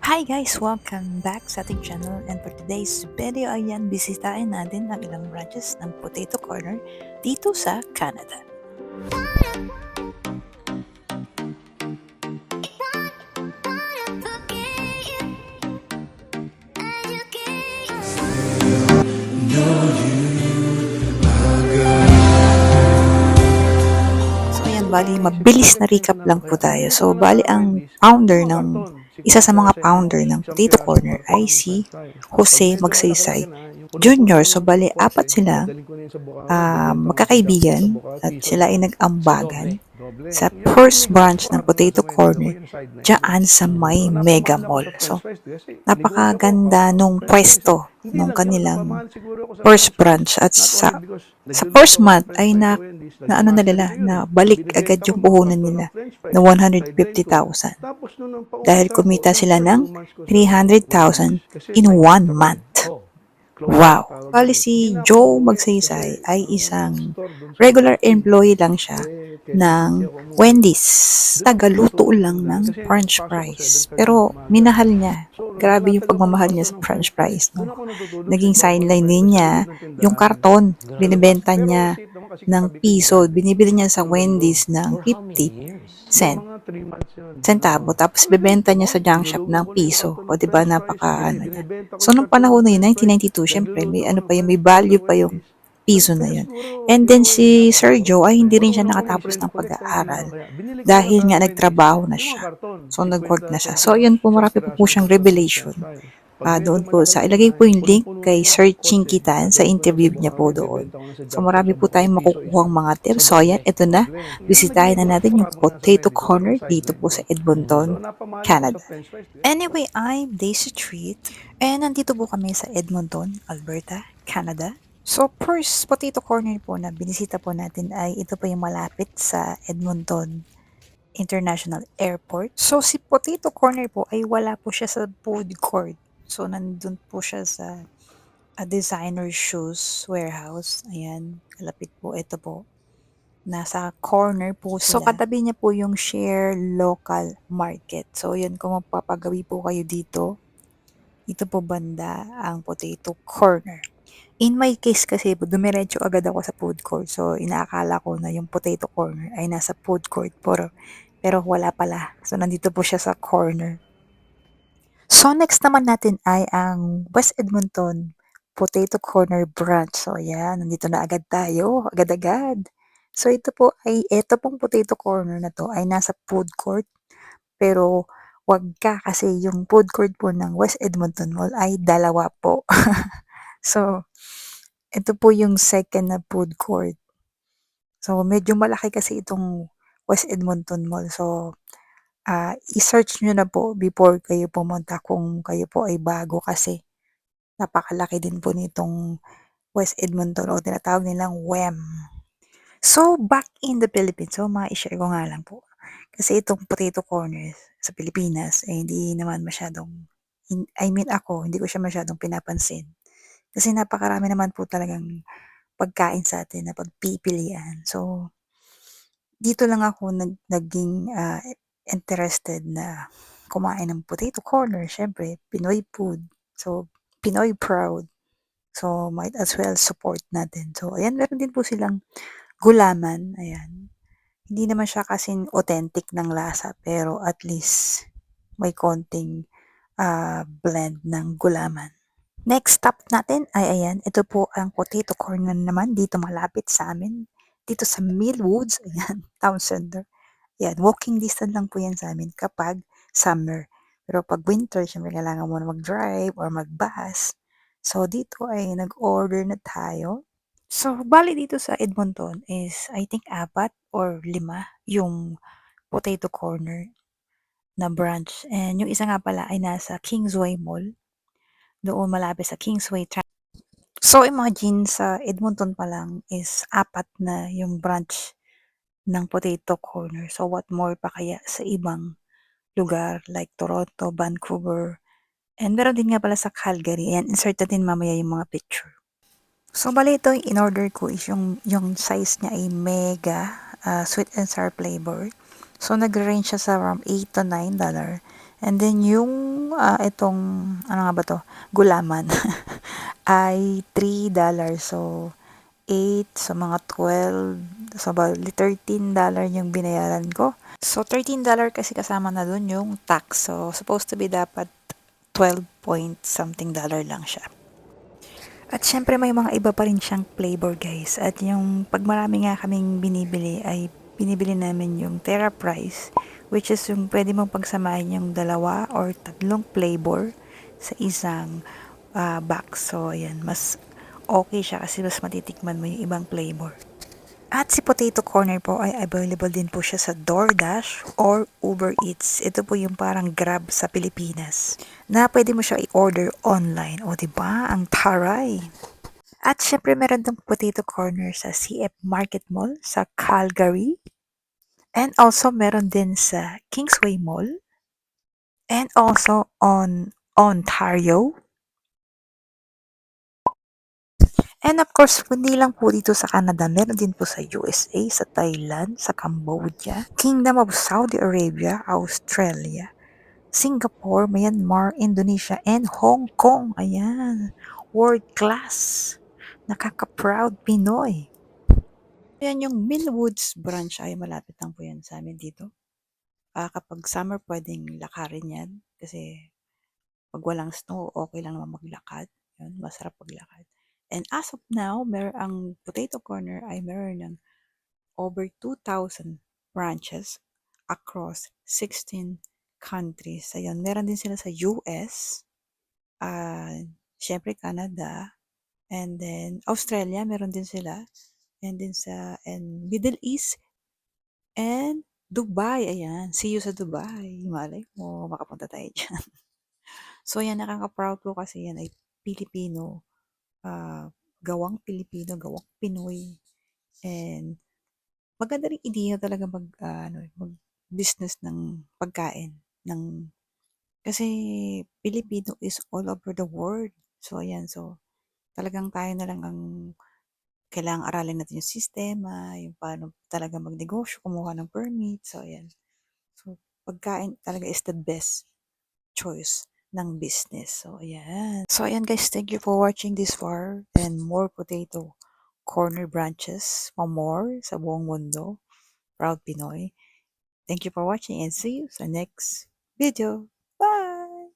Hi guys! Welcome back sa ating channel, and for today's video ayan, bisitahin natin ang ilang branches ng Potato Corner dito sa Canada. So ayan, bali mabilis na recap lang po tayo. So bali ang isa sa mga founder ng Potato Corner ay si Jose Magsaysay Jr. So bali apat sila magkakaibigan at sila ay nag-ambagan sa first branch ng Potato Corner dyan sa may Mega Mall. So, napakaganda nung pwesto nung kanilang first branch at sa first month ay na ano na nila, na balik agad yung puhunan nila na 150,000 dahil kumita sila ng 300,000 in 1 month. Wow! Bali si Joe Magsaysay ay isang regular employee lang siya ng Wendy's. Tagaluto lang ng french fries. Pero minahal niya. Grabe yung pagmamahal niya sa french fries. No? Naging sideline din niya yung karton. Binibenta niya ng piso. Binibili niya sa Wendy's ng 50 cent. Centavo. Tapos bebenta niya sa junk shop ng piso. O diba napaka ano niya. So nung panahon na yun, 1992, syempre may ano pa yun, may value pa yung piso na yun. And then si Sergio ay hindi rin siya nakatapos ng pag-aaral dahil nga nagtrabaho na siya. So nag-work na siya. So yun po, marami po siyang revelation. Doon po ilagay po yung link kay Sir Chinkitan sa interview niya po doon. So marami po tayong makukuhang mga tips. So ayan, ito na. Bisitahin na natin yung Potato Corner dito po sa Edmonton, Canada. Anyway, I'm Daisy Treat and nandito po kami sa Edmonton, Alberta, Canada. So first Potato Corner po na binisita po natin ay ito po yung malapit sa Edmonton International Airport. So si Potato Corner po ay wala po siya sa food court. So nandun po siya sa designer shoes warehouse. Ayan, kalapit po ito po. Nasa corner po sila. So katabi niya po yung Share Local Market. So yun, kung magpapagawi po kayo dito, ito po banda ang Potato Corner. In my case kasi, dumiretso agad ako sa food court. So, inaakala ko na yung Potato Corner ay nasa food court. Pero wala pala. So, nandito po siya sa corner. So, next naman natin ay ang West Edmonton Potato Corner branch. So, ayan. Nandito na agad tayo. Agad-agad. So, ito pong Potato Corner na to ay nasa food court. Pero, wag ka kasi yung food court po ng West Edmonton Mall ay dalawa po. So, ito po yung second na food court. So, medyo malaki kasi itong West Edmonton Mall. So, i-search nyo na po before kayo pumunta kung kayo po ay bago kasi napakalaki din po nitong West Edmonton o tinatawag nilang WEM. So, back in the Philippines, so ma-share ko nga lang po. Kasi itong Potato Corners sa Pilipinas, hindi naman masyadong, ako, hindi ko siya masyadong pinapansin. Kasi napakarami naman po talagang pagkain sa atin na pagpipilian. So, dito lang ako naging interested na kumain ng Potato Corner. Siyempre, Pinoy food. So, Pinoy proud. So, might as well support natin. So, ayan, meron din po silang gulaman. Ayan. Hindi naman siya kasing authentic ng lasa, pero at least may konting blend ng gulaman. Next stop natin ay ayan, ito po ang Potato Corner naman dito malapit sa amin. Dito sa Millwoods, ayan, town center. Ayan, walking distance lang po yan sa amin kapag summer. Pero pag winter, syempre kailangan mo na mag-drive or mag-bus. So dito ay nag-order na tayo. So bali dito sa Edmonton is I think 4 or 5 yung Potato Corner na branch. And yung isa nga pala ay nasa Kingsway Mall. Doon malapit sa Kingsway. So imagine sa Edmonton pa lang is 4 na yung branch ng Potato Corner. So what more pa kaya sa ibang lugar like Toronto, Vancouver, and meron din nga pala sa Calgary. Ayan, insert natin mamaya yung mga picture. So bali ito yung in-order ko is yung size niya ay mega sweet and sour flavor. So nag-range siya sa around $8 to $9. And then yung itong, ano nga ba 'to, gulaman ay $3. So, 8, so mga 12, so bali $13 yung binayaran ko. So, $13 kasi kasama na dun yung tax. So, supposed to be dapat 12 point something dollar lang siya. At syempre may mga iba pa rin siyang flavor guys. At yung pag marami nga kaming binibili ay binibili namin yung Terra Price, which is yung pwede mong pagsamahin yung dalawa or tatlong flavor sa isang box. So ayan, mas okay siya kasi mas matitikman mo yung ibang flavor. At si Potato Corner po ay available din po siya sa DoorDash or Uber Eats. Ito po yung parang Grab sa Pilipinas na pwede mo siya i-order online. O diba? Ang taray! At syempre meron dong Potato Corner sa CF Market Mall sa Calgary. And also meron din sa Kingsway Mall. And also on Ontario. And of course, hindi lang po dito sa Canada, meron din po sa USA, sa Thailand, sa Cambodia, Kingdom of Saudi Arabia, Australia, Singapore, Myanmar, Indonesia, and Hong Kong. Ayan, world class. Nakaka-proud Pinoy. Ayan yung Millwoods branch ay malapit lang po yan sa amin dito. Kapag summer pwedeng lakarin yan kasi pag walang snow, okay lang naman maglakad. Yun, masarap maglakad. And as of now, ang Potato Corner ay meron ng over 2,000 branches across 16 countries. Ayun, meron din sila sa US, syempre Canada, and then Australia, meron din sila, and then and Middle East, and Dubai. Ayan, see you sa Dubai. Malay mo, makapunta tayo dyan. So, yan, nakaka-proud ko kasi yan ay Pilipino, gawang Pilipino, gawang Pinoy. And maganda ring ideya talaga mag-business ng pagkain. Kasi Pilipino is all over the world. So, ayan. So, talagang tayo na lang ang kailangang aralin natin yung sistema, yung paano talaga magnegosyo, kumuha ng permit. So, ayan. So, pagkain talaga is the best choice ng business. So, ayan. So, ayan guys, thank you for watching this far and more Potato Corner branches for more sa buong mundo. Proud Pinoy. Thank you for watching and see you sa next video. Bye!